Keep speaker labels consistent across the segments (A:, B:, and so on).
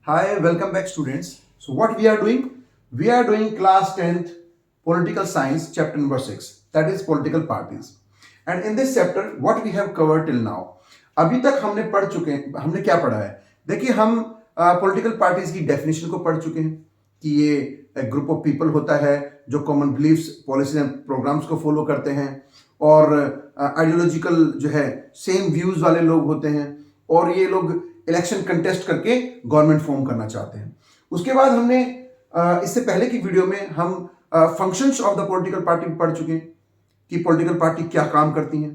A: Hi, welcome back, students. So, what we are doing? We are doing class 10th political science, chapter number 6, that is political parties. And in this chapter, what we have covered till now? अभी तक हमने पढ़ चुके हैं, हमने क्या पढ़ा है? देखिए, हम पॉलिटिकल पार्टीज की डेफिनेशन को पढ़ चुके हैं कि ये ग्रुप ऑफ पीपल होता है जो common beliefs, policies and programmes को फॉलो करते हैं और आइडियोलॉजिकल जो है सेम व्यूज वाले लोग होते हैं और ये लोग इलेक्शन कंटेस्ट करके गवर्नमेंट फॉर्म करना चाहते हैं। उसके बाद हमने इससे पहले की वीडियो में हम functions of the political party पढ़ चुके हैं कि पॉलिटिकल पार्टी क्या काम करती हैं।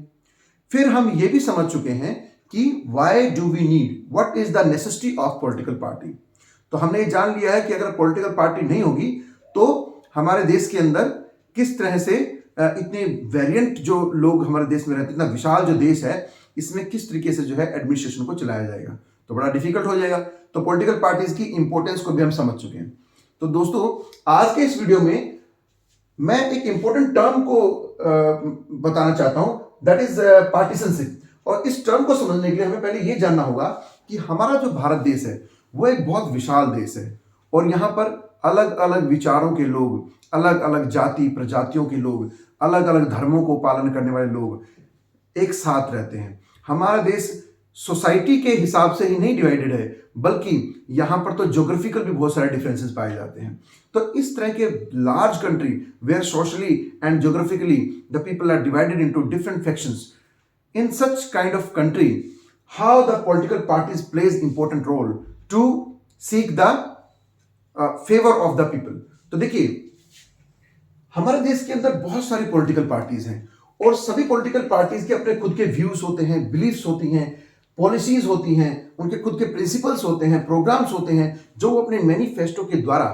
A: फिर हम ये भी समझ चुके हैं कि why do we need, what is the necessity of political party. तो हमने ये जान लिया है कि अगर पॉलिटिकल पार्टी नहीं होगी तो हमारे देश के अंदर किस तरह से इतने वेरिएंट जो लोग हमारे देश में रहते हैं, इतना विशाल जो देश है, इसमें किस तरीके से जो है एडमिनिस्ट्रेशन को चलाया जाएगा, तो बड़ा डिफिकल्ट हो जाएगा। तो पॉलिटिकल पार्टीज की इंपॉर्टेंस को भी हम समझ चुके हैं। तो दोस्तों, आज के इस वीडियो में मैं एक इंपॉर्टेंट टर्म को बताना चाहता हूं, दैट इज पार्टीशनशिप। और इस टर्म को समझने के लिए हमें पहले यह जानना होगा कि हमारा जो भारत देश है वो एक बहुत विशाल देश है और यहाँ पर अलग अलग विचारों के लोग, अलग अलग जाति प्रजातियों के लोग, अलग अलग धर्मों को पालन करने वाले लोग एक साथ रहते हैं। हमारा देश सोसाइटी के हिसाब से ही नहीं डिवाइडेड है, बल्कि यहाँ पर तो ज्योग्राफिकल भी बहुत सारे डिफरेंसेस पाए जाते हैं। तो इस तरह के large country where socially and geographically the people are divided into different factions, in such kind of country how the political parties plays important role to seek the favour of the people. तो देखिए, हमारे देश के अंदर बहुत सारी political parties हैं और सभी पॉलिटिकल पार्टीज के अपने खुद के व्यूज होते हैं, बिलीफ्स होती हैं, पॉलिसीज होती हैं, उनके खुद के प्रिंसिपल्स होते हैं, प्रोग्राम्स होते हैं जो वो अपने मैनिफेस्टो के द्वारा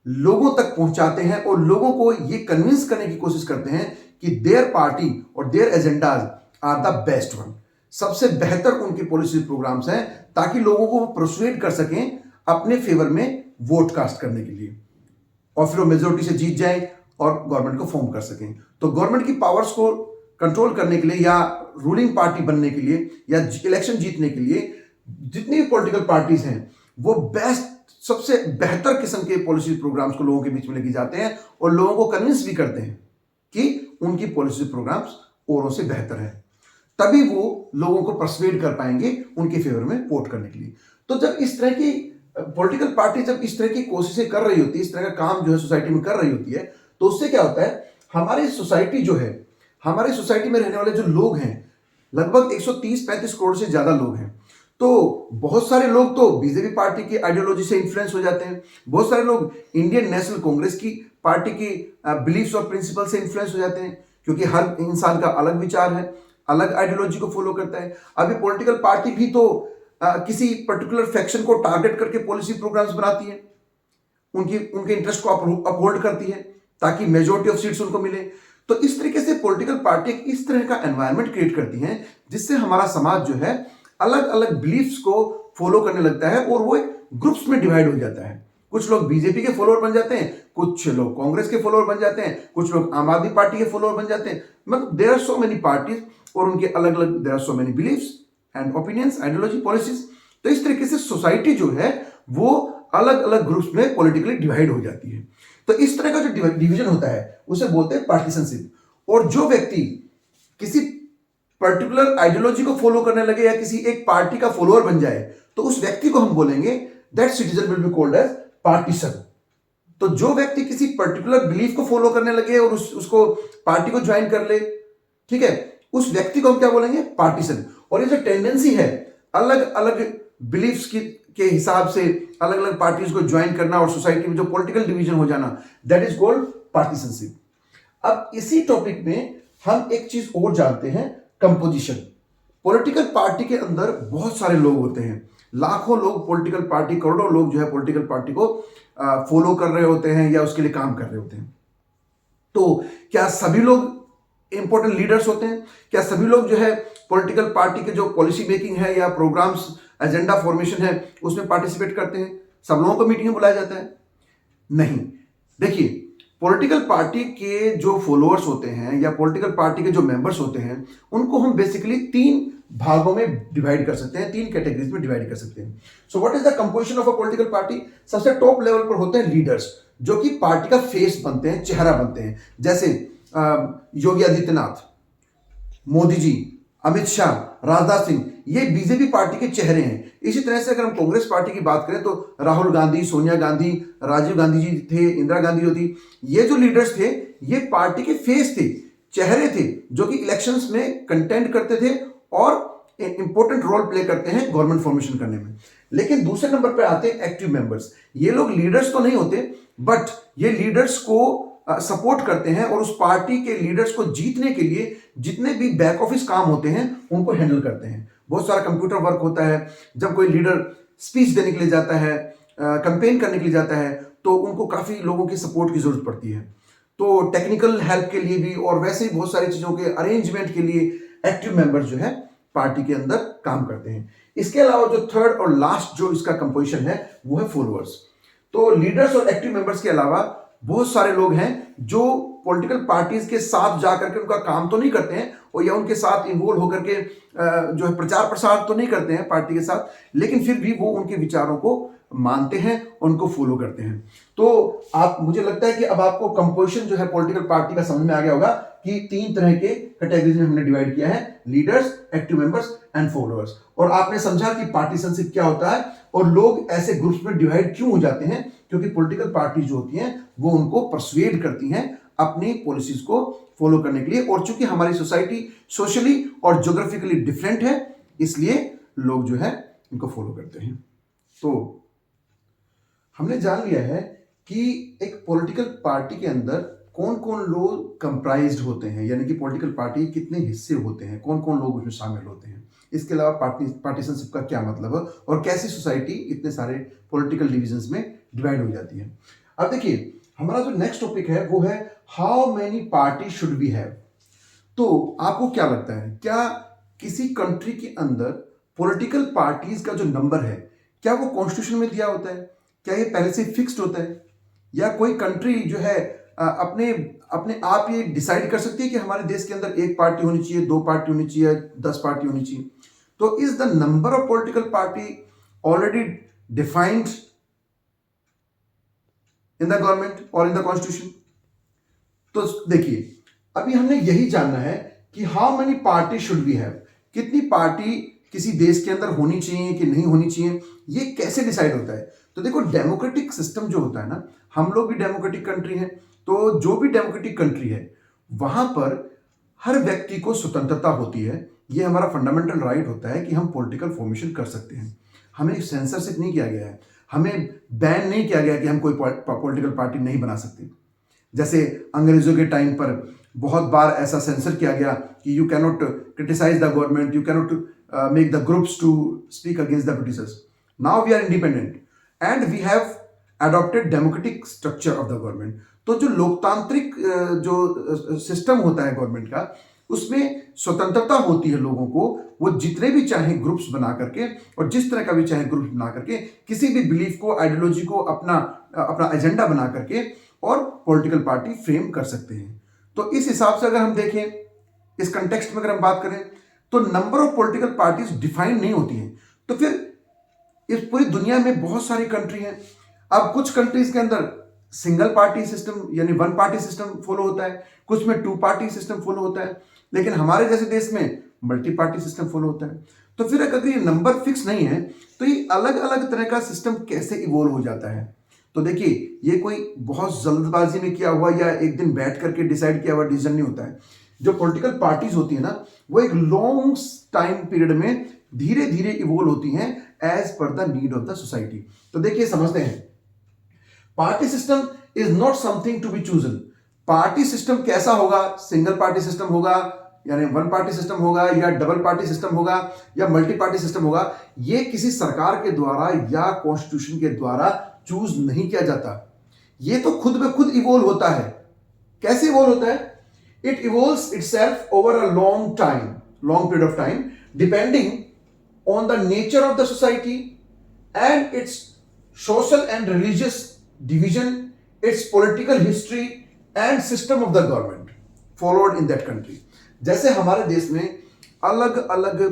A: लोगों तक पहुंचाते हैं और लोगों को ये कन्विंस करने की कोशिश करते हैं कि देयर पार्टी और their agendas are the best one. सबसे बेहतर उनके पॉलिसी प्रोग्राम्स हैं ताकि लोगों को परसुएड कर सकें अपने फेवर में वोट कास्ट करने के लिए और फिर वो मेजोरिटी से जीत जाए और गवर्नमेंट को फॉर्म कर सकें। तो गवर्नमेंट की पावर्स को कंट्रोल करने के लिए या रूलिंग पार्टी बनने के लिए या इलेक्शन जीतने के लिए जितनी भी पॉलिटिकल पार्टीज हैं वो बेस्ट, सबसे बेहतर किस्म के पॉलिसी प्रोग्राम्स को लोगों के बीच में लेके जाते हैं और लोगों को कन्विंस भी करते हैं कि उनकी पॉलिसी प्रोग्राम्स औरों से बेहतर है। तभी वो लोगों को परसुएड कर पाएंगे उनके फेवर में वोट करने के लिए। तो जब इस तरह की पॉलिटिकल पार्टी जब इस तरह की कोशिशें कर रही होती है, इस तरह का काम जो है सोसाइटी में कर रही होती है, तो उससे क्या होता है, हमारी सोसाइटी जो है, हमारी सोसाइटी में रहने वाले जो लोग हैं लगभग 130-35 करोड़ से ज्यादा लोग हैं। तो बहुत सारे लोग तो बीजेपी पार्टी की आइडियोलॉजी से इन्फ्लुएंस हो जाते हैं, बहुत सारे लोग इंडियन नेशनल कांग्रेस की पार्टी की बिलीफ्स और प्रिंसिपल से इन्फ्लुएंस हो जाते हैं, क्योंकि हर इंसान का अलग विचार है, अलग आइडियोलॉजी को फॉलो करता है। अभी पॉलिटिकल पार्टी भी तो किसी पर्टिकुलर फैक्शन को टारगेट करके पॉलिसी प्रोग्राम्स बनाती है, उनके इंटरेस्ट को अपहोल्ड करती है ताकि मेजोरिटी ऑफ सीट्स उनको मिले। तो इस तरीके से पॉलिटिकल पार्टी इस तरह का एनवायरनमेंट क्रिएट करती हैं जिससे हमारा समाज जो है अलग अलग बिलीफ्स को फॉलो करने लगता है और वो एक ग्रुप्स में डिवाइड हो जाता है। कुछ लोग बीजेपी के फॉलोअर बन जाते हैं, कुछ लोग कांग्रेस के फॉलोअर बन जाते हैं, कुछ लोग आम आदमी पार्टी के फॉलोअर बन जाते हैं। मतलब there are so many parties और उनके अलग अलग there are so many beliefs and opinions, ideology, policies. तो इस तरीके से सोसाइटी जो है वो अलग अलग ग्रुप्स में पॉलिटिकली डिवाइड हो जाती है। तो इस तरह का जो डिवीजन होता है उसे बोलते हैं पार्टीशनशिप। और जो व्यक्ति किसी पर्टिकुलर आइडियोलॉजी को फॉलो करने लगे या किसी एक पार्टी का फॉलोअर बन जाए तो उस व्यक्ति को हम बोलेंगे that citizen will be called as partisan. तो जो व्यक्ति किसी पर्टिकुलर बिलीफ को फॉलो करने लगे और उसको पार्टी को ज्वाइन कर ले, ठीक है, उस व्यक्ति को हम क्या बोलेंगे, पार्टीशन। और ये जो टेंडेंसी है अलग अलग बिलीफ्स के हिसाब से अलग अलग पार्टीज को ज्वाइन करना और सोसाइटी में जो पॉलिटिकल डिवीजन हो जाना, दैट इज कॉल्ड पार्टीशनशिप। अब इसी टॉपिक में हम एक चीज और जानते हैं, कंपोजिशन। पॉलिटिकल पार्टी के अंदर बहुत सारे लोग होते हैं, लाखों लोग पॉलिटिकल पार्टी, करोड़ों लोग जो है पॉलिटिकल पार्टी को फॉलो कर रहे होते हैं या उसके लिए काम कर रहे होते हैं। तो क्या सभी लोग इंपॉर्टेंट लीडर्स होते हैं? क्या सभी लोग जो है पॉलिटिकल पार्टी के जो पॉलिसी मेकिंग है या प्रोग्राम्स, एजेंडा फॉर्मेशन है उसमें पार्टिसिपेट करते हैं? सब लोगों को मीटिंग में बुलाया जाता है? नहीं। देखिए, पॉलिटिकल पार्टी के जो फॉलोअर्स होते हैं या पॉलिटिकल पार्टी के जो मेंबर्स होते हैं उनको हम बेसिकली 3 भागों में डिवाइड कर सकते हैं, 3 कैटेगरीज में डिवाइड कर सकते हैं। So what is the composition of a political party? सबसे टॉप लेवल पर होते हैं लीडर्स, जो कि पार्टी का फेस बनते हैं, चेहरा बनते हैं, जैसे योगी आदित्यनाथ, मोदी जी, अमित शाह, राजनाथ सिंह, ये बीजेपी पार्टी के चेहरे हैं। इसी तरह से अगर हम कांग्रेस पार्टी की बात करें तो राहुल गांधी, सोनिया गांधी, राजीव गांधी जी थे, इंदिरा गांधी जो थी, ये जो लीडर्स थे ये पार्टी के फेस थे, चेहरे थे, जो कि इलेक्शंस में कंटेंड करते थे और इंपॉर्टेंट रोल प्ले करते हैं गवर्नमेंट फॉर्मेशन करने में। लेकिन दूसरे नंबर पर आते हैं एक्टिव मेंबर्स। ये लोग लीडर्स तो नहीं होते, बट ये लीडर्स को सपोर्ट करते हैं और उस पार्टी के लीडर्स को जीतने के लिए जितने भी बैक ऑफिस काम होते हैं उनको हैंडल करते हैं। बहुत सारा कंप्यूटर वर्क होता है। जब कोई लीडर स्पीच देने के लिए जाता है, कैंपेन करने के लिए जाता है, तो उनको काफ़ी लोगों की सपोर्ट की जरूरत पड़ती है। तो टेक्निकल हेल्प के लिए भी और वैसे ही बहुत सारी चीज़ों के अरेंजमेंट के लिए एक्टिव मेंबर्स जो है पार्टी के अंदर काम करते हैं। इसके अलावा जो थर्ड और लास्ट जो इसका कंपोजिशन है वो है फॉलोअर्स। तो लीडर्स और एक्टिव मेंबर्स के अलावा बहुत सारे लोग हैं जो पॉलिटिकल पार्टीज के साथ जाकर के उनका काम तो नहीं करते हैं और या उनके साथ इन्वॉल्व होकर के जो है प्रचार प्रसार तो नहीं करते हैं पार्टी के साथ, लेकिन फिर भी वो उनके विचारों को मानते हैं, उनको फॉलो करते हैं। तो आप, मुझे लगता है कि अब आपको कंपोजिशन जो है पॉलिटिकल पार्टी का समझ में आ गया होगा कि 3 तरह के कैटेगरीज में हमने डिवाइड किया है, leaders, active members and followers. और आपने समझा कि पार्टीशनशिप क्या होता है और लोग ऐसे ग्रुप्स में डिवाइड क्यों हो जाते हैं, क्योंकि पॉलिटिकल पार्टी जो होती हैं वो उनको परसुएड करती हैं अपनी पॉलिसीज को फॉलो करने के लिए। और चूंकि हमारी सोसाइटी सोशली और ज्योग्राफिकली डिफरेंट है, इसलिए लोग जो है इनको फॉलो करते हैं। तो हमने जान लिया है कि एक पॉलिटिकल पार्टी के अंदर कौन कौन लोग कंप्राइज्ड होते हैं, यानी कि पॉलिटिकल पार्टी कितने हिस्से होते हैं, कौन कौन लोग उसमें शामिल होते हैं। इसके अलावा पार्टीशनशिप का क्या मतलब है और कैसे सोसाइटी इतने सारे पॉलिटिकल डिविजन्स में डिवाइड हो जाती है। अब देखिए, हमारा जो नेक्स्ट टॉपिक है वो है how many party should we have. तो आपको क्या लगता है, क्या किसी कंट्री के अंदर पॉलिटिकल पार्टीज का जो नंबर है, क्या वो कॉन्स्टिट्यूशन में दिया होता है? क्या ये पहले से फिक्स्ड होता है, या कोई कंट्री जो है अपने अपने आप ये डिसाइड कर सकती है कि हमारे देश के अंदर 1 पार्टी होनी चाहिए, 2 पार्टी होनी चाहिए, 10 पार्टी होनी चाहिए? तो is the number of political party already defined in the government और इन द कॉन्स्टिट्यूशन? तो देखिए, अभी हमने यही जानना है कि how many party should we have, कितनी पार्टी किसी देश के अंदर होनी चाहिए कि नहीं होनी चाहिए, ये कैसे डिसाइड होता है? तो देखो, डेमोक्रेटिक सिस्टम जो होता है ना, हम लोग भी डेमोक्रेटिक कंट्री हैं, तो जो भी डेमोक्रेटिक कंट्री है वहां पर हर व्यक्ति को स्वतंत्रता होती है। ये हमारा फंडामेंटल राइट होता है कि हम पॉलिटिकल फॉर्मेशन कर सकते हैं। हमें सेंसरशिप नहीं किया गया है, हमें बैन नहीं किया गया कि हम कोई पॉलिटिकल पार्टी नहीं बना सकते। जैसे अंग्रेजों के टाइम पर बहुत बार ऐसा सेंसर किया गया कि you cannot criticise the government, you cannot make the groups to speak against the Britishers. Now we are independent and we have adopted democratic structure of the government. तो जो लोकतांत्रिक जो सिस्टम होता है गवर्नमेंट का, उसमें स्वतंत्रता होती है लोगों को, वो जितने भी चाहे ग्रुप्स बना करके और जिस तरह का भी चाहे ग्रुप्स बना करके किसी भी बिलीफ को, आइडियोलॉजी को अपना एजेंडा बना करके और पॉलिटिकल पार्टी फ्रेम कर सकते हैं। तो इस हिसाब से अगर हम देखें, इस कंटेक्स्ट में अगर हम बात करें, तो number of political parties define नहीं होती हैं। तो फिर इस पूरी दुनिया में बहुत सारी कंट्री हैं। अब कुछ कंट्रीज के अंदर सिंगल पार्टी सिस्टम यानी 1 पार्टी सिस्टम फॉलो होता है, कुछ में 2 पार्टी सिस्टम फॉलो होता है, लेकिन हमारे जैसे देश में मल्टी पार्टी सिस्टम फॉलो होता है। तो फिर अगर ये नंबर फिक्स नहीं है, तो ये अलग अलग तरह का सिस्टम कैसे इवॉल्व हो जाता है? तो देखिए, ये कोई बहुत जल्दबाजी में किया हुआ या एक दिन बैठ करके डिसाइड किया हुआ डिसीजन नहीं होता है। जो पॉलिटिकल पार्टीज होती है ना, वो एक लॉन्ग टाइम पीरियड में धीरे धीरे इवॉल्व होती हैं as per the need of the society. तो देखिए, समझते हैं, party system is not something to be chosen. Party system कैसा होगा? सिंगल पार्टी सिस्टम होगा, यानी 1 पार्टी सिस्टम होगा, या डबल पार्टी सिस्टम होगा, या मल्टी पार्टी सिस्टम होगा, ये किसी सरकार के द्वारा या कॉन्स्टिट्यूशन के द्वारा चूज नहीं किया जाता। ये तो खुद में खुद इवॉल्व होता है। कैसे इवॉल्व होता है? It evolves itself over a long period of time, depending on the nature of the society and its social and religious division, its political history and system of the government followed in that country. जैसे हमारे देश में अलग अलग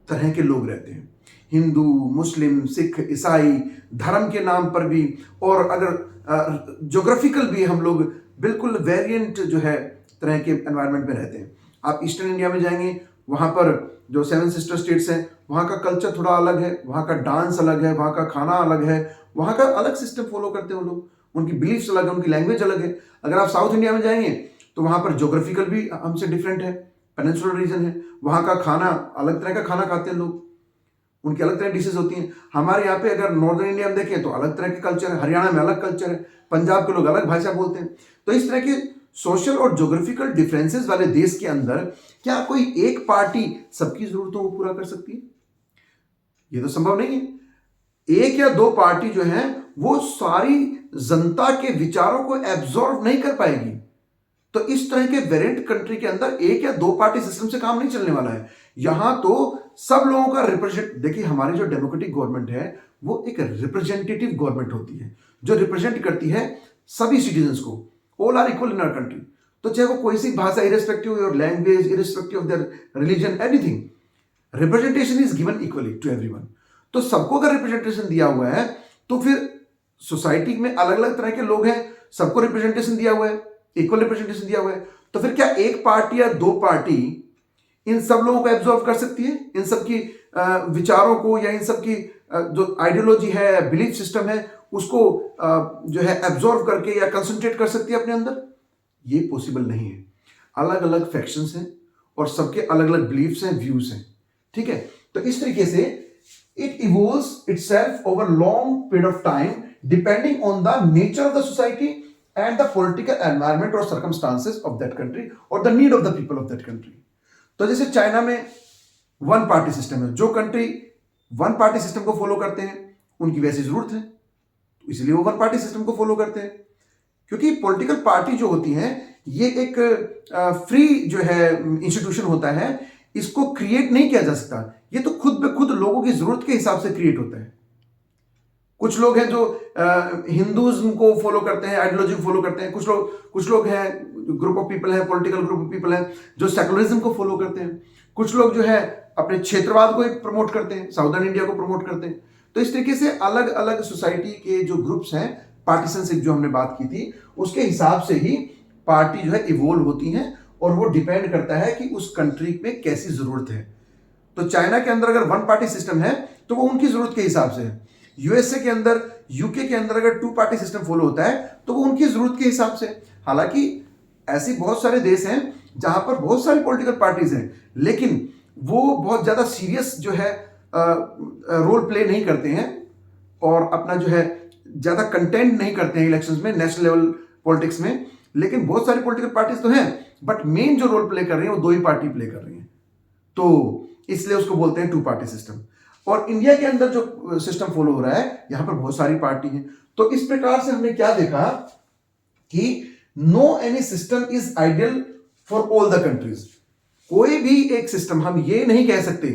A: तरह के लोग रहते हैं, हिंदू, मुस्लिम, सिख, ईसाई, धर्म के नाम पर भी, और अगर ज्योग्राफिकल भी हम लोग बिल्कुल वेरिएंट जो है तरह के एनवायरनमेंट में रहते हैं। आप ईस्टर्न इंडिया में जाएंगे, वहाँ पर जो 7 सिस्टर स्टेट्स हैं, वहाँ का कल्चर थोड़ा अलग है, वहाँ का डांस अलग है, वहाँ का खाना अलग है, वहाँ का अलग सिस्टम फॉलो करते हैं वो लोग, उनकी बिलीफ्स अलग है, उनकी लैंग्वेज अलग है। अगर आप साउथ इंडिया में जाएंगे तो वहाँ पर ज्योग्राफिकल भी हमसे डिफरेंट है, पेनिनसुलर रीजन है, वहाँ का खाना अलग तरह का खाना खाते हैं लोग, उनकी अलग तरह डिशेज होती हैं। हमारे यहाँ पे अगर नॉर्दर्न इंडिया में देखें तो अलग तरह के कल्चर है, हरियाणा में अलग कल्चर है, पंजाब के लोग अलग भाषा बोलते हैं। तो इस तरह के सोशल और ज्योग्राफिकल डिफरेंसेस वाले देश के अंदर क्या कोई एक पार्टी सबकी जरूरतों को पूरा कर सकती है? ये तो संभव नहीं है। एक या दो पार्टी जो है वो सारी जनता के विचारों को एब्जॉर्व नहीं कर पाएगी। तो इस तरह के वेरिएंट कंट्री के अंदर एक या दो पार्टी सिस्टम से काम नहीं चलने वाला है। यहां तो सब लोगों का रिप्रेजेंट, देखिए हमारी जो डेमोक्रेटिक गवर्नमेंट है वो एक रिप्रेजेंटेटिव गवर्नमेंट होती है जो रिप्रेजेंट करती है सभी सिटीजन्स को। All are equal in our country. तो चाहे वो कोई सी भाषा, irrespective of your language, irrespective of their religion, anything, representation is given equally to everyone. तो सबको अगर रिप्रेजेंटेशन दिया हुआ है तो फिर सोसाइटी में अलग अलग तरह के लोग हैं, सबको रिप्रेजेंटेशन दिया हुआ है, इक्वल रिप्रेजेंटेशन दिया हुआ है, तो फिर क्या एक पार्टी या दो पार्टी इन सब लोगों को एब्जॉर्व कर सकती है? इन सब की विचारों को या इन सब की जो आइडियोलॉजी है, बिलीफ सिस्टम है, उसको जो है एब्जॉर्व करके या कंसंट्रेट कर सकती है अपने अंदर? ये पॉसिबल नहीं है। अलग अलग फैक्शंस हैं और सबके अलग अलग बिलीफ्स हैं, व्यूज हैं, ठीक है। तो इस तरीके से it evolves itself over long period of time depending on the nature of the society and the political environment और सर्कमस्टांसेस ऑफ दैट कंट्री और the need of the people of that country. तो जैसे China में one party system है, जो country one party system को follow करते हैं उनकी वैसी जरूरत है, तो इसलिए वो वन पार्टी सिस्टम को फॉलो करते हैं। क्योंकि पॉलिटिकल पार्टी जो होती हैं ये एक फ्री जो है इंस्टीट्यूशन होता है, इसको क्रिएट नहीं किया जा सकता, ये तो खुद ब खुद लोगों की जरूरत के हिसाब से क्रिएट होता है। कुछ लोग हैं जो हिंदुज्म को फॉलो करते हैं, आइडियोलॉजी को फॉलो करते हैं, कुछ लोग हैं, ग्रुप ऑफ पीपल है, पॉलिटिकल ग्रुप ऑफ पीपल है जो सेकुलरिज्म को फॉलो करते हैं, कुछ लोग जो है अपने क्षेत्रवाद को प्रमोट करते हैं, साउदर्न इंडिया को प्रमोट करते हैं। तो इस तरीके से अलग अलग सोसाइटी के जो ग्रुप्स हैं, पार्टीशनशिप जो हमने बात की थी, उसके हिसाब से ही पार्टी जो है इवोल्व होती हैं और वो डिपेंड करता है कि उस कंट्री में कैसी जरूरत है। तो चाइना के अंदर अगर वन पार्टी सिस्टम है तो वो उनकी जरूरत के हिसाब से है। यूएसए के अंदर, यूके के अंदर अगर टू पार्टी सिस्टम फॉलो होता है तो वो उनकी जरूरत के हिसाब से। हालांकि ऐसे बहुत सारे देश हैं जहां पर बहुत सारी पॉलिटिकल पार्टीज हैं, लेकिन वो बहुत ज्यादा सीरियस जो है रोल प्ले नहीं करते हैं और अपना जो है ज्यादा कंटेंट नहीं करते हैं इलेक्शंस में, नेशनल लेवल पॉलिटिक्स में। लेकिन बहुत सारी पॉलिटिकल पार्टीज तो हैं, बट मेन जो रोल प्ले कर रही है वो दो ही पार्टी प्ले कर रही है, तो इसलिए उसको बोलते हैं टू पार्टी सिस्टम। और इंडिया के अंदर जो सिस्टम फॉलो हो रहा है, यहां पर बहुत सारी पार्टी हैं। तो इस प्रकार से हमने क्या देखा कि no any system is ideal for all the countries. कोई भी एक सिस्टम, हम ये नहीं कह सकते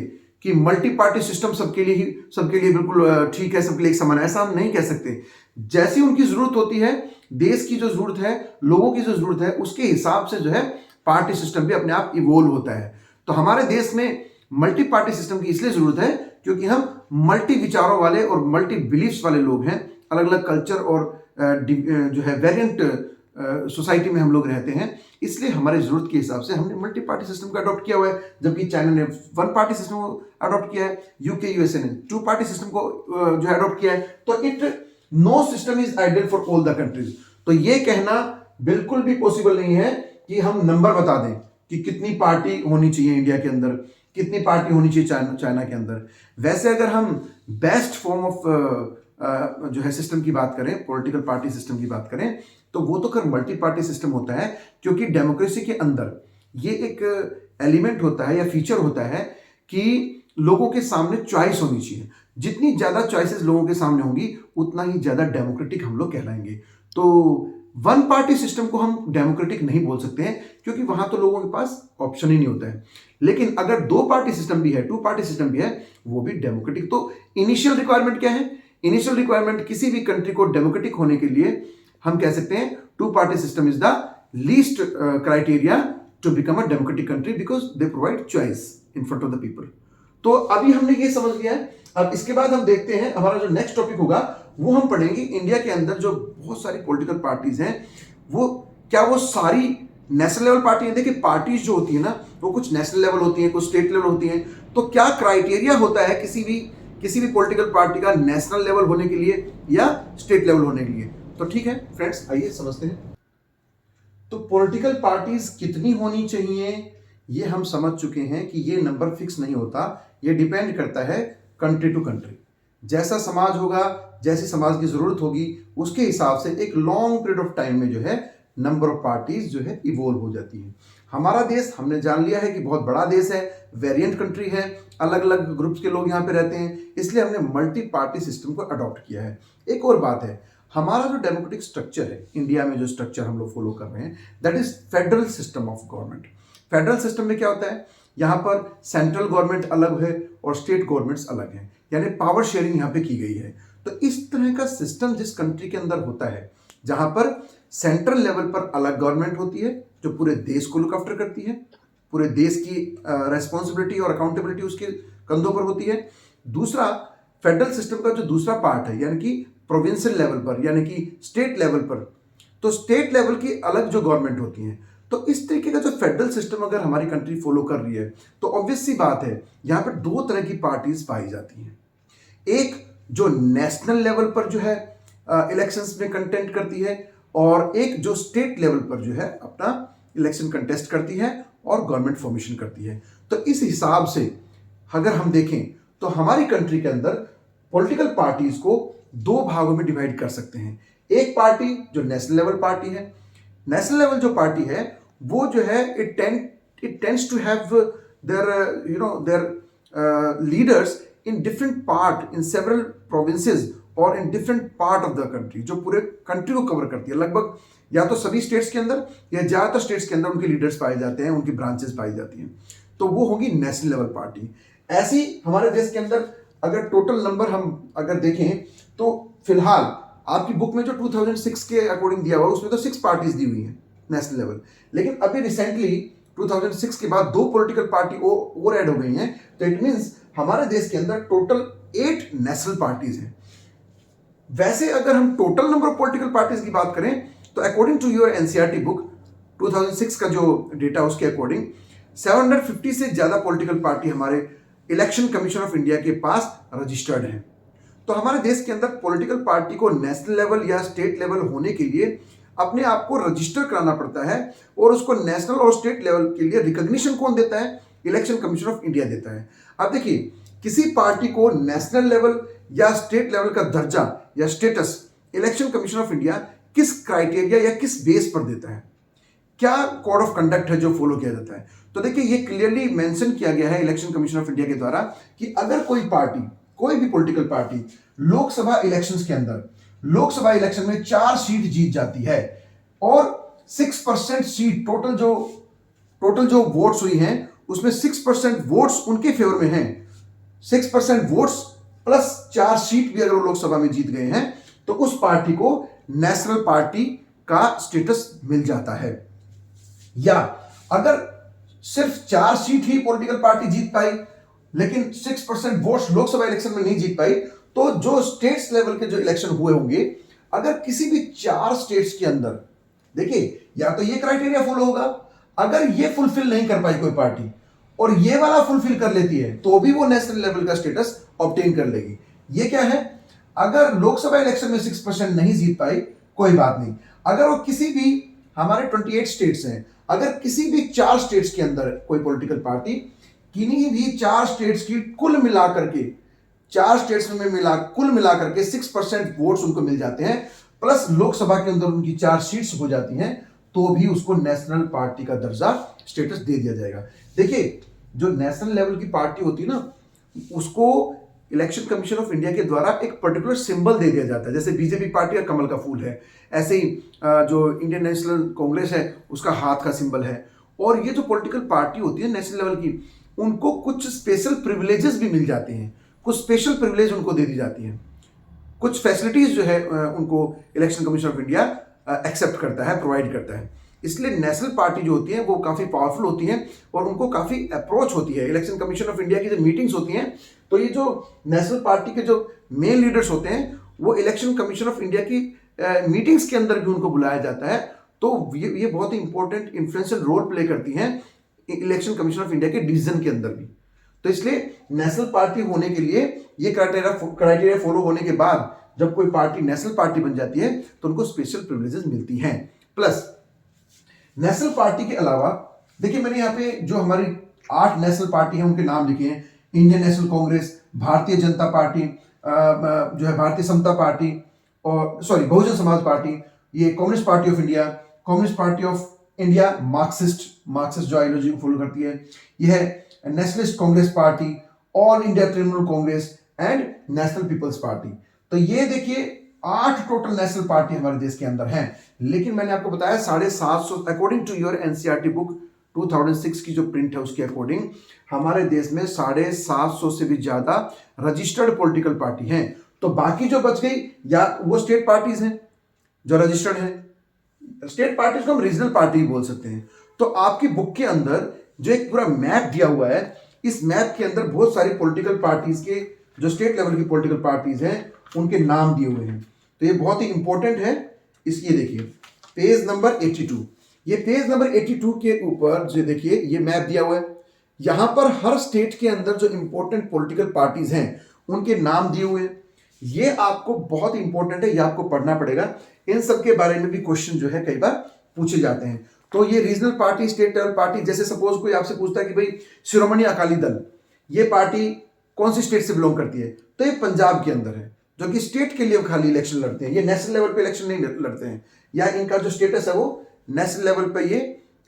A: कि मल्टी पार्टी सिस्टम सबके लिए बिल्कुल ठीक है, सबके लिए एक समान, ऐसा हम नहीं कह सकते। जैसी उनकी जरूरत होती है, देश की जो जरूरत है, लोगों की जो जरूरत है, उसके हिसाब से जो है पार्टी सिस्टम भी अपने आप इवोल्व होता है। तो हमारे देश में मल्टी पार्टी सिस्टम की इसलिए जरूरत है क्योंकि हम मल्टी विचारों वाले और मल्टी बिलीफ्स वाले लोग हैं, अलग अलग कल्चर और जो है वेरिएंट सोसाइटी में हम लोग रहते हैं, इसलिए हमारी जरूरत के हिसाब से हमने मल्टी पार्टी सिस्टम को अडॉप्ट किया हुआ है। जबकि चाइना ने वन पार्टी सिस्टम को अडॉप्ट किया है, यूके यूएसए ने टू पार्टी सिस्टम को जो है अडॉप्ट किया है। तो it no system is ideal for all the countries. तो ये कहना बिल्कुल भी पॉसिबल नहीं है कि हम नंबर बता दें कि कितनी पार्टी होनी चाहिए इंडिया के अंदर, कितनी पार्टी होनी चाहिए चाइना के अंदर। वैसे अगर हम बेस्ट फॉर्म ऑफ जो है सिस्टम की बात करें, पॉलिटिकल पार्टी सिस्टम की बात करें, तो वो तो कर मल्टी पार्टी सिस्टम होता है, क्योंकि डेमोक्रेसी के अंदर ये एक एलिमेंट होता है या फीचर होता है कि लोगों के सामने चॉइस होनी चाहिए। जितनी ज्यादा चॉइसेस लोगों के सामने होंगी उतना ही ज्यादा डेमोक्रेटिक हम लोग कहलाएंगे। तो वन पार्टी सिस्टम को हम डेमोक्रेटिक नहीं बोल सकते हैं, क्योंकि वहां तो लोगों के पास ऑप्शन ही नहीं होता है। लेकिन अगर दो पार्टी सिस्टम भी है, टू पार्टी सिस्टम भी है, वो भी डेमोक्रेटिक। तो इनिशियल रिक्वायरमेंट क्या है? इनिशियल रिक्वायरमेंट किसी भी कंट्री को डेमोक्रेटिक होने के लिए हम कह सकते हैं two party system is the least criteria to become a democratic country, because they provide choice in front of the people. तो अभी हमने ये समझ लिया है। अब इसके बाद हम देखते हैं हमारा जो नेक्स्ट टॉपिक होगा वो हम पढ़ेंगे इंडिया के अंदर जो बहुत सारी पॉलिटिकल पार्टीज हैं वो क्या वो सारी नेशनल लेवल पार्टी है। देखिए पार्टीज जो होती है ना वो कुछ नेशनल लेवल होती हैं, कुछ स्टेट लेवल होती हैं। तो क्या क्राइटेरिया होता है किसी भी पॉलिटिकल पार्टी का नेशनल लेवल होने के लिए या स्टेट लेवल होने के लिए? तो ठीक है फ्रेंड्स, आइए समझते हैं। तो पॉलिटिकल पार्टीज कितनी होनी चाहिए ये हम समझ चुके हैं कि ये नंबर फिक्स नहीं होता, ये डिपेंड करता है कंट्री टू कंट्री। जैसा समाज होगा, जैसी समाज की जरूरत होगी, उसके हिसाब से एक लॉन्ग पीरियड ऑफ टाइम में जो है नंबर ऑफ पार्टीज जो है इवॉल्व हो जाती है। हमारा देश हमने जान लिया है कि बहुत बड़ा देश है, वेरिएंट कंट्री है, अलग अलग ग्रुप्स के लोग यहाँ पे रहते हैं, इसलिए हमने मल्टी पार्टी सिस्टम को अडॉप्ट किया है। एक और बात है, हमारा जो डेमोक्रेटिक स्ट्रक्चर है इंडिया में, जो स्ट्रक्चर हम लोग फॉलो कर रहे हैं, that is federal system of government. Federal system में क्या होता है, यहाँ पर सेंट्रल गवर्नमेंट अलग है और स्टेट गवर्नमेंट्स अलग हैं, यानी पावर शेयरिंग यहाँ पे की गई है। तो इस तरह का सिस्टम जिस कंट्री के अंदर होता है, जहां पर सेंट्रल लेवल पर अलग गवर्नमेंट होती है जो पूरे देश को लुक आफ्टर करती है, पूरे देश की रेस्पॉन्सिबिलिटी और अकाउंटेबिलिटी उसके कंधों पर होती है। दूसरा, फेडरल सिस्टम का जो दूसरा पार्ट है यानी कि प्रोविंशियल लेवल पर, यानी कि स्टेट लेवल पर, तो स्टेट लेवल की अलग जो गवर्नमेंट होती है। तो इस तरीके का जो फेडरल सिस्टम अगर हमारी कंट्री फॉलो कर रही है तो ऑब्वियस सी बात है यहाँ पर दो तरह की पार्टीज पाई जाती हैं। एक जो नेशनल लेवल पर जो है इलेक्शंस में कंटेंट करती है, और एक जो स्टेट लेवल पर जो है अपना इलेक्शन कंटेस्ट करती है और गवर्नमेंट फॉर्मेशन करती है। तो इस हिसाब से अगर हम देखें तो हमारी कंट्री के अंदर पॉलिटिकल पार्टीज को दो भागों में डिवाइड कर सकते हैं। एक पार्टी जो नेशनल लेवल पार्टी है, नेशनल लेवल जो पार्टी है वो जो है it tends to have their leaders in different part in several provinces और in different part of the country, जो पूरे कंट्री को कवर करती है। लगभग या तो सभी स्टेट्स के अंदर या ज्यादातर स्टेट्स के अंदर उनके लीडर्स पाए जाते हैं, उनकी ब्रांचेस पाई जाती हैं। तो वो होगी नेशनल लेवल पार्टी। ऐसी हमारे देश के अंदर अगर टोटल नंबर हम अगर देखें तो फिलहाल आपकी बुक में जो 2006 के अकॉर्डिंग दिया हुआ उसमें तो 6 पार्टीज दी हुई हैं नेशनल लेवल। लेकिन अभी रिसेंटली 2006 के बाद 2 पॉलिटिकल पार्टी और ऐड हो गई हैं। तो इट मींस हमारे देश के अंदर टोटल 8 नेशनल पार्टीज हैं। वैसे अगर हम total number of political parties की बात करें तो according to your NCERT book 2006 का जो डेटा उसके अकॉर्डिंग 750 से ज्यादा पॉलिटिकल पार्टी हमारे इलेक्शन कमीशन ऑफ इंडिया के पास रजिस्टर्ड हैं। तो हमारे देश के अंदर पॉलिटिकल पार्टी को नेशनल लेवल या स्टेट लेवल होने के लिए अपने आप को रजिस्टर कराना पड़ता है, और उसको नेशनल और स्टेट लेवल के लिए रिकॉग्निशन कौन देता है? इलेक्शन कमीशन ऑफ इंडिया देता है। अब देखिए, किसी पार्टी को नेशनल लेवल या स्टेट लेवल का दर्जा या status election commission of India किस क्राइटेरिया या किस बेस पर देता है, क्या कोड ऑफ कंडक्ट है जो फॉलो किया जाता है? तो देखिए, ये क्लियरली मेंशन किया गया है इलेक्शन कमीशन ऑफ इंडिया के द्वारा कि अगर कोई पार्टी, कोई भी पॉलिटिकल पार्टी लोकसभा इलेक्शंस के अंदर लोकसभा इलेक्शन में 4 सीट जीत जाती है और 6% सीट टोटल जो वोट्स हुई हैं उसमें 6% वोट्स उनके फेवर में हैं, 6% वोट्स प्लस 4 सीट भी अगर वो लोकसभा में जीत गए हैं तो उस पार्टी को नेशनल पार्टी का स्टेटस मिल जाता है। या अगर सिर्फ 4 सीट ही पॉलिटिकल पार्टी जीत पाई लेकिन 6% वोट्स लोकसभा इलेक्शन में नहीं जीत पाई, तो जो स्टेट्स लेवल के जो इलेक्शन हुए होंगे, अगर किसी भी 4 स्टेट्स के अंदर, देखिए या तो ये क्राइटेरिया फॉलो होगा, अगर ये फुलफिल नहीं कर पाई कोई पार्टी और ये वाला फुलफिल कर लेती है तो भी वो नेशनल लेवल का स्टेटस ऑब्टेन कर लेगी। ये क्या है? अगर लोकसभा इलेक्शन में 6% नहीं जीत पाई, कोई बात नहीं, अगर वो किसी भी, हमारे 28 स्टेट्स हैं, अगर किसी भी 4 स्टेट्स के अंदर कोई पॉलिटिकल पार्टी किन्हीं भी 4 स्टेट्स की कुल मिलाकर के 4 स्टेट्स में कुल मिलाकर के 6% वोट्स उनको मिल जाते हैं, प्लस लोकसभा के अंदर उनकी 4 सीट्स हो जाती हैं, तो भी उसको नेशनल पार्टी का दर्जा स्टेटस दे दिया जाएगा। देखिए, जो नेशनल लेवल की पार्टी होती है ना, उसको इलेक्शन कमीशन ऑफ इंडिया के द्वारा एक पर्टिकुलर सिंबल दे दिया जाता है। जैसे बीजेपी पार्टी का कमल का फूल है, ऐसे ही जो इंडियन नेशनल कांग्रेस है उसका हाथ का सिंबल है। और ये जो पॉलिटिकल पार्टी होती है नेशनल लेवल की, उनको कुछ स्पेशल प्रिविलेजेस भी मिल जाते हैं, कुछ स्पेशल प्रिविलेज उनको दे दी जाती हैं, कुछ फैसिलिटीज जो है उनको election commission of India accept करता है, प्रोवाइड करता है। इसलिए नेशनल पार्टी जो होती है वो काफ़ी पावरफुल होती है और उनको काफ़ी अप्रोच होती है। इलेक्शन कमीशन ऑफ इंडिया की जो मीटिंग्स होती हैं, तो ये जो नेशनल पार्टी के जो मेन लीडर्स होते हैं वो इलेक्शन कमीशन ऑफ इंडिया की मीटिंग्स के अंदर भी उनको बुलाया जाता है। तो ये बहुत ही इंपॉर्टेंट इन्फ्लुएंशियल रोल प्ले करती हैं इलेक्शन कमीशन ऑफ इंडिया के डिसीजन के अंदर भी। तो इसलिए नेशनल पार्टी होने के लिए ये क्राइटेरिया फॉलो होने के बाद जब कोई पार्टी नेशनल पार्टी बन जाती है तो उनको स्पेशल प्रिविलेजेस मिलती हैं। प्लस नेशनल पार्टी के अलावा देखिए, मैंने यहाँ पे जो हमारी 8 नेशनल पार्टी हैं उनके नाम लिखे हैं। Indian national Congress, Bharatiya Janata party, जो है भारतीय समता पार्टी, और सॉरी बहुजन समाज पार्टी, ये communist party of India, communist party of India, marxist जो आइडियोलॉजी को फॉलो करती है, यह है nationalist Congress party, all India Trinamool Congress and national people's party. तो ये देखिए 8 टोटल नेशनल पार्टी हमारे देश के अंदर हैं। लेकिन मैंने आपको बताया 750, according to your NCERT book 2006 की जो प्रिंट है उसके अकॉर्डिंग हमारे देश में 750 से भी ज्यादा रजिस्टर्ड पॉलिटिकल पार्टी हैं। तो बाकी जो बच गई या वो स्टेट पार्टीज हैं जो रजिस्टर्ड हैं। स्टेट पार्टीज को हम रीजनल पार्टी बोल सकते हैं। तो आपकी बुक के अंदर जो एक पूरा मैप दिया हुआ है, इस मैप के अंदर बहुत सारी पॉलिटिकल पार्टीज के जो स्टेट लेवल की पॉलिटिकल पार्टीज हैं उनके नाम दिए हुए हैं। तो ये बहुत ही इंपॉर्टेंट है। इसलिए देखिए पेज नंबर 82, ये पेज नंबर 82 के ऊपर जो देखिए ये मैप दिया हुआ है। यहां पर हर स्टेट के अंदर जो इंपॉर्टेंट पॉलिटिकल पार्टीज हैं उनके नाम दिए हुए हैं। ये आपको बहुत इंपॉर्टेंट है, ये आपको पढ़ना पड़ेगा। इन सब के बारे में भी क्वेश्चन जो है कई बार पूछे जाते हैं। तो ये regional party, state level party, जैसे सपोज कोई आपसे पूछता है कि भाई शिरोमणि अकाली दल, ये पार्टी कौन सी स्टेट से बिलोंग करती है, तो ये पंजाब के अंदर है, जो कि स्टेट के लिए खाली इलेक्शन लड़ते हैं। ये नेशनल लेवल पे इलेक्शन नहीं लड़ते हैं, या इनका जो स्टेटस है वो नेशनल लेवल पे ये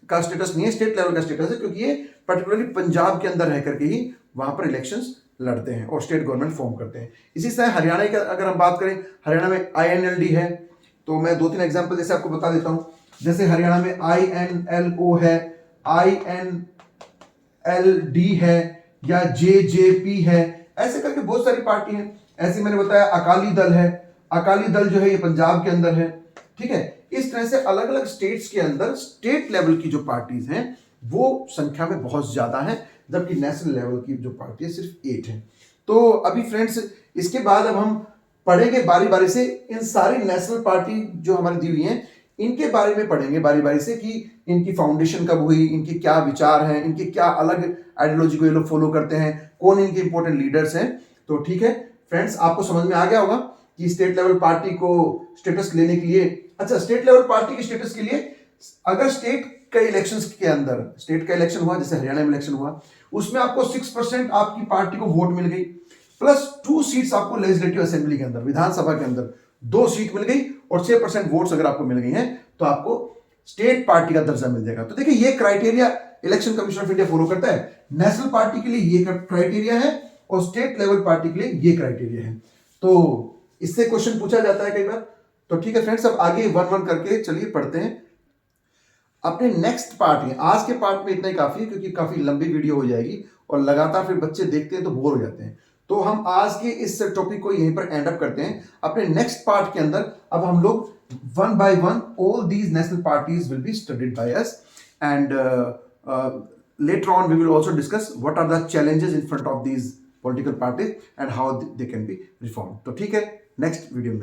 A: का स्टेटस नहीं है, स्टेट लेवल का स्टेटस है, क्योंकि ये पर्टिकुलरली पंजाब के अंदर रह करके ही वहां पर इलेक्शंस लड़ते हैं और स्टेट गवर्नमेंट फॉर्म करते हैं। इसी तरह हरियाणा की अगर हम बात करें, हरियाणा में INLD है। तो मैं 2-3 एग्जाम्पल जैसे आपको बता देता हूं। जैसे हरियाणा में INLO है, INLD है, या JJP है, ऐसे करके बहुत सारी पार्टी है। ऐसे मैंने बताया अकाली दल है, अकाली दल जो है ये पंजाब के अंदर है, ठीक है। इस तरह से अलग अलग स्टेट्स के अंदर स्टेट लेवल की जो पार्टीज हैं वो संख्या में बहुत ज्यादा है, जबकि नेशनल लेवल की जो पार्टी है सिर्फ 8 है। तो अभी फ्रेंड्स इसके बाद अब हम पढ़ेंगे बारी बारी से इन सारी नेशनल पार्टी जो हमारी दी हुई हैं इनके बारे में पढ़ेंगे बारी बारी से कि इनकी फाउंडेशन कब हुई, इनके क्या विचार हैं, इनके क्या अलग आइडियोलॉजी को ये लोग फॉलो करते हैं, कौन इनके इंपॉर्टेंट लीडर्स हैं। तो ठीक है फ्रेंड्स, आपको समझ में आ गया होगा कि स्टेट लेवल पार्टी को स्टेटस लेने के लिए, अच्छा स्टेट लेवल पार्टी के स्टेटस के लिए अगर स्टेट का इलेक्शंस के अंदर स्टेट का इलेक्शन हुआ, जैसे हरियाणा में इलेक्शन हुआ, उसमें आपको 6% आपकी पार्टी को वोट मिल गई, प्लस 2 सीट्स आपको लेजिस्लेटिव असेंबली के अंदर, विधानसभा के अंदर 2 सीट मिल गई, और 6% वोट्स अगर आपको मिल गई हैं तो आपको स्टेट पार्टी का दर्जा मिल जाएगा। तो देखिए ये criteria election commission of India follow करता है। नेशनल पार्टी के लिए ये क्राइटेरिया है और स्टेट लेवल पार्टी के लिए ये क्राइटेरिया है। तो इससे क्वेश्चन पूछा जाता है कई बार। तो ठीक है फ्रेंड्स, अब आगे 1-1 करके चलिए पढ़ते हैं अपने नेक्स्ट पार्ट में। आज के पार्ट में इतना ही काफी है, क्योंकि काफी लंबी वीडियो हो जाएगी और लगातार फिर बच्चे देखते हैं तो बोर हो जाते हैं। तो हम आज के इस टॉपिक को यहीं पर एंड अप करते हैं। अपने नेक्स्ट पार्ट के अंदर अब हम लोग 1 by 1 all these national parties will be studied by us, and later on we will also discuss what are the challenges in front of these political parties and how they can be reformed. तो ठीक है, next video में